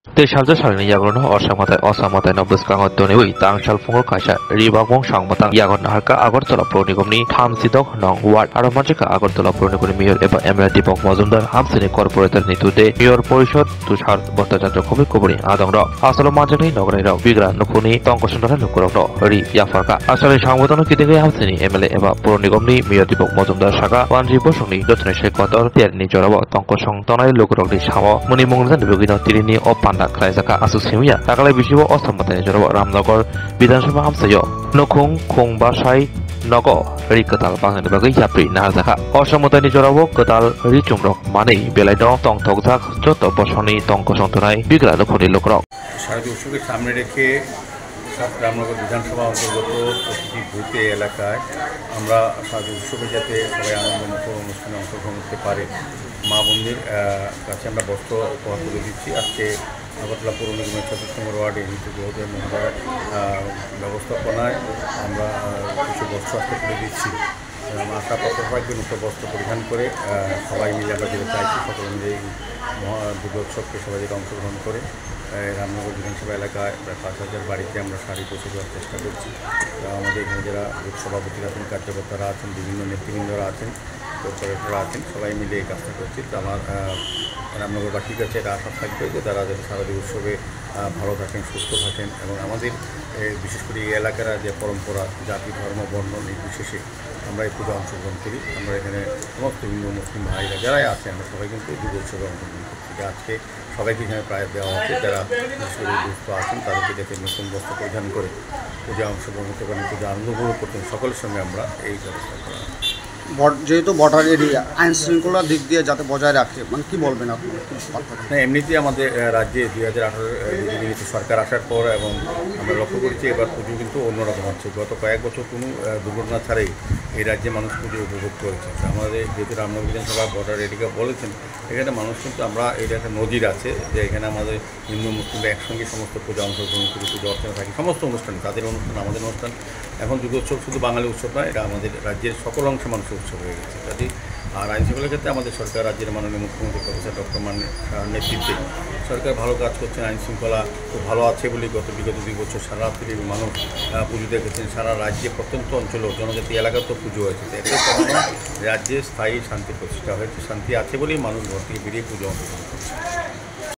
대살자 살리는 야구는 어사마다 너브스강어 돈이 땅살 풍을 가샤 리바공 상마당 야구는 할까 아거르톨라 프로니곰니 탐시덕 능 와드 아로마지카 아거르톨라 프로니곰니 미yor এবা এমরা Dipak Majumdar হামসিনি corporator নিতুদে mayor পরিষদ তুষার ভট্টাচার্য কবি কবরি আদংর আসল মাঝানি নগরাইরাও বিগ্রা নখুনি তঙ্কসুন্দরা লুকুরগ্ন রি ইয়াফারকা আসলে সংবোধন কিদিগে হামসিনি এমএলএ এবা পৌরনিগমনি মেয়র দীপক মজুমদার শাখা ওয়ানজি বসংনি যত্নে শেখতর তিয়ারনি জরাব তঙ্কসং তনাই লুকুরগনি সাম মুনি মংলান বিগিন তিরিনি ও পান্ডা খাইজাকা আসু সিমিয়া তাকালাই বিশিব অসমতানি জরাব রামনগর বিধানসভা হামসায় নখুং খুংবাসাই নগ রি কতাল বাংলানি বাগै याप्रि नारजाखा অসমতানি জরাব কতাল রি চুমরক মানেই বেলাইদ তংথকজাক যত বসনি তঙ্কসংতনাই বিগ্রা নখুনি লুকুরক শারদীয় উৎসবকে সামনে রেখে রামনগর বিধানসভা অন্তর্গত প্রতিটি বুথে এলাকায় আমরা শারদীয় উৎসবে যাতে সবাই আনন্দমুখর অনুষ্ঠানে অংশগ্রহণ করতে পারে মা বোনদের কাছে আমরা বস্ত্র উপহার তুলে দিচ্ছি। আজকে আগরতলা পৌর নিগমের ৪৪ নম্বর ওয়ার্ডে ঋতু গৌদের মহোদয় ব্যবস্থাপনায় আমরা কিছু বস্ত্র আজকে তুলে দিচ্ছি। আশা পত্র সবাইকে নতুন বস্ত্র পরিধান করে সবাই মিলে আমরা যেতে চাইছি সকলে মিলে এই দুর্গোৎসবকে সবাই যেটা অংশগ্রহণ করে রামনগর বিধানসভা এলাকায় প্রায় ৫,০০০ বাড়িতে আমরা শাড়ি পৌঁছে দেওয়ার চেষ্টা করছি। আমাদের এখানে যারা বুথ সভাপতিরা আছেন, কার্যকর্তারা আছেন, বিভিন্ন নেতৃবৃন্দরা আছেন, কর্পোরেটররা আছেন, সবাই মিলে এই কাজটা করছি। তো আমার রামনগরবাসীর কাছে এটা আশা থাকবে যে তারা যাতে শারদীয় উৎসবে ভালো থাকেন, সুস্থ থাকেন এবং আমাদের বিশেষ করে এই এলাকার যে পরম্পরা, জাতি, ধর্ম, বর্ণ নির্বিশেষে আমরা এই পুজো অংশগ্রহণ করি। আমরা এখানে সমস্ত হিন্দু মুসলিম ভাইরা যারাই আছে আমরা সবাই কিন্তু এই দুর্গোৎসবে অংশগ্রহণ করছি। আজকে সবাইকে এখানে প্রায় দেওয়া হচ্ছে, যারা বিশেষ করে দুস্থ আছেন তাদেরকে যাতে নতুন বস্ত্র পরিধান করে পূজা অংশগ্রহণ করতে পারেন, পূজা আনন্দ উপভোগ করতেন, সকলের সঙ্গে আমরা এই ব্যবস্থা করা। যেহেতু বর্ডার এরিয়া আইন শৃঙ্খলার দিক দিয়ে যাতে বজায় রাখে, মানে কি বলবেন আপনি? হ্যাঁ, এমনিতেই আমাদের রাজ্যে 2018 সরকার আসার পর এবং আমরা লক্ষ্য করেছি এবার পুজো কিন্তু অন্যরকম হচ্ছে। গত কয়েক বছর কোনো দুর্ঘটনা ছাড়াই এই রাজ্যে মানুষ পুজো উপভোগ করেছে। আমাদের যেহেতু রামনগর বিধানসভা বর্ডার এরিয়া বলেছেন, এখানে মানুষ কিন্তু আমরা এটা একটা নজির আছে যে এখানে আমাদের হিন্দু মুসলিমরা একসঙ্গে সমস্ত পূজা অংশগ্রহণ করি, পুজো অর্চনা থাকি, সমস্ত অনুষ্ঠান, তাদের অনুষ্ঠান আমাদের অনুষ্ঠান। এখন দুর্গোৎসব শুধু বাঙালি উৎসব নয়, এটা আমাদের রাজ্যের সকল অংশে মানুষের উৎসব হয়ে গেছে। কাজে আর আইন শৃঙ্খলার ক্ষেত্রে আমাদের সরকার, রাজ্যের মাননীয় মুখ্যমন্ত্রী প্রফেসর ডক্টর মান্নান সাহার নেতৃত্বে সরকার ভালো কাজ করছেন। আইন শৃঙ্খলা খুব ভালো আছে বলেই বিগত 2 বছর সারা রাত্রি মানুষ পুজো দেখেছেন। সারা রাজ্যে প্রত্যন্ত অঞ্চলেও জনজাতি এলাকাতেও পুজো হয়েছে। এতে কারণে রাজ্যে স্থায়ী শান্তি প্রতিষ্ঠা হয়েছে। শান্তি আছে বলেই মানুষ ঘর থেকে বেরিয়ে পুজো অংশগ্রহণ করছে।